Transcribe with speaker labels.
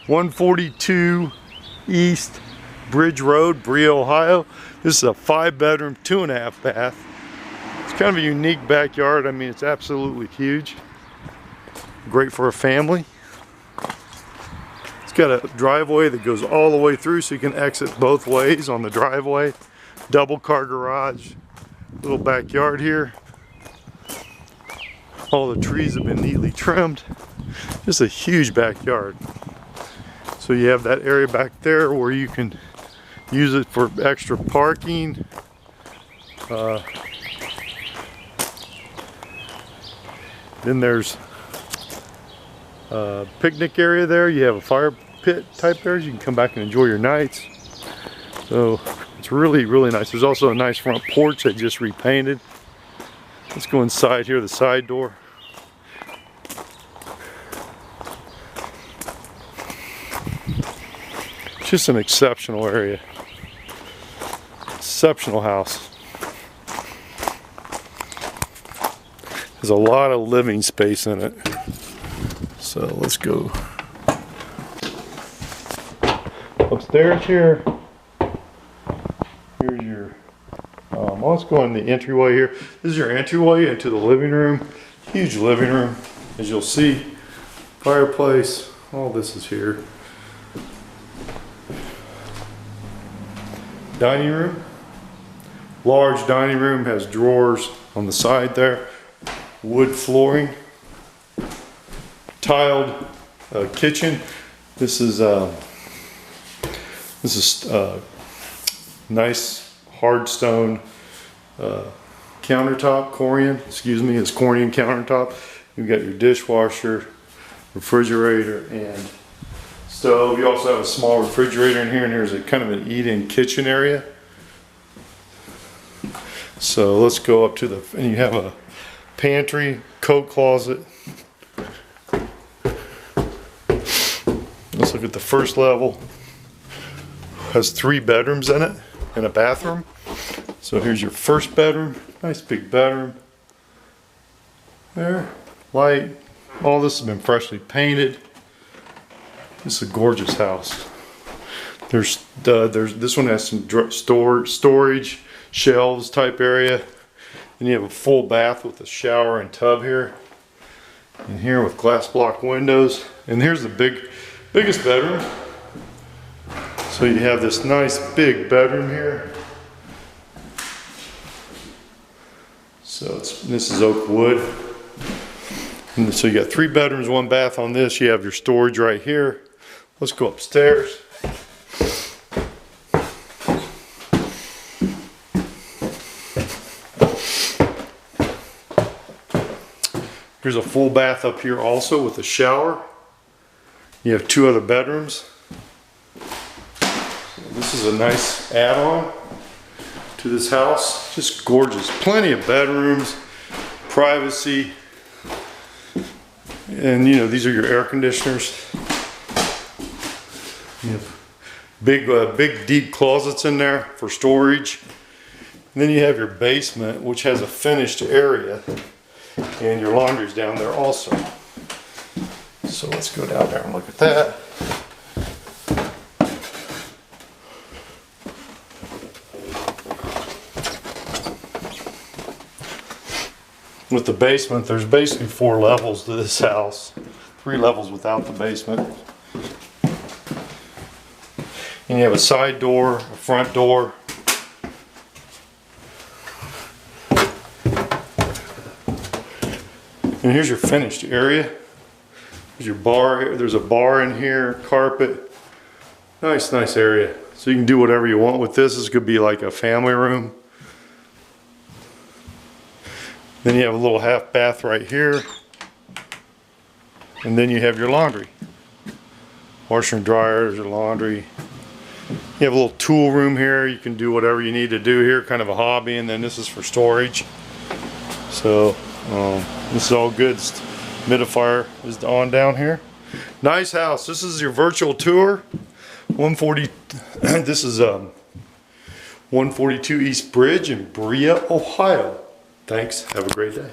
Speaker 1: 142 East Bridge Road, Berea, Ohio. This is a 5-bedroom, 2.5 bath. It's kind of a unique backyard. I mean, it's absolutely huge. Great for a family. It's got a driveway that goes all the way through, so you can exit both ways on the driveway. Double car garage. Little backyard here. All the trees have been neatly trimmed. Just a huge backyard. So you have that area back there where you can use it for extra parking. Then there's a picnic area there. You have a fire pit type area. You can come back and enjoy your nights. So it's really, really nice. There's also a nice front porch they just repainted. Let's go inside here, the side door. It's just an exceptional area. Exceptional house. There's a lot of living space in it. So let's go upstairs here. Here's your, let's go in the entryway here. This is your entryway into the living room. Huge living room, as you'll see. Fireplace, all this is here. Dining room. Large dining room, has drawers on the side there. Wood flooring. Tiled kitchen. This is nice hard stone countertop, Corian, excuse me, it's Corian countertop. You've got your dishwasher, refrigerator, and stove. You also have a small refrigerator in here, and here's a kind of an eat-in kitchen area. So let's go up to the, and you have a pantry, coat closet. Let's look at the first level. Has 3 bedrooms in it and a bathroom. So here's your first bedroom. Nice big bedroom. There, light. All this has been freshly painted. This is a gorgeous house. There's this one has some storage, shelves type area. Then you have a full bath with a shower and tub here. And here with glass block windows. And here's the biggest bedroom. So you have this nice big bedroom here. So this is oak wood. And so you got 3 bedrooms, 1 bath on this. You have your storage right here. Let's go upstairs. Here's a full bath up here also with a shower. You have 2 other bedrooms. This is a nice add-on to this house. Just gorgeous. Plenty of bedrooms, privacy. And you know, these are your air conditioners. You have big deep closets in there for storage. And then you have your basement, which has a finished area. And your laundry's down there also. So let's go down there and look at that. With the basement, there's basically 4 levels to this house. 3 levels without the basement. And you have a side door, a front door. And here's your finished area. There's your bar here. There's a bar in here, carpet. Nice area. So you can do whatever you want with this. This could be like a family room. Then you have a little half bath right here. And then you have your laundry. Washer and dryer, there's your laundry. You have a little tool room here. You can do whatever you need to do here, kind of a hobby. And then this is for storage. So this is all good. Humidifier is on down here. Nice house. This is your virtual tour. 140. This is 142 East Bridge in Berea, Ohio. Thanks. Have a great day.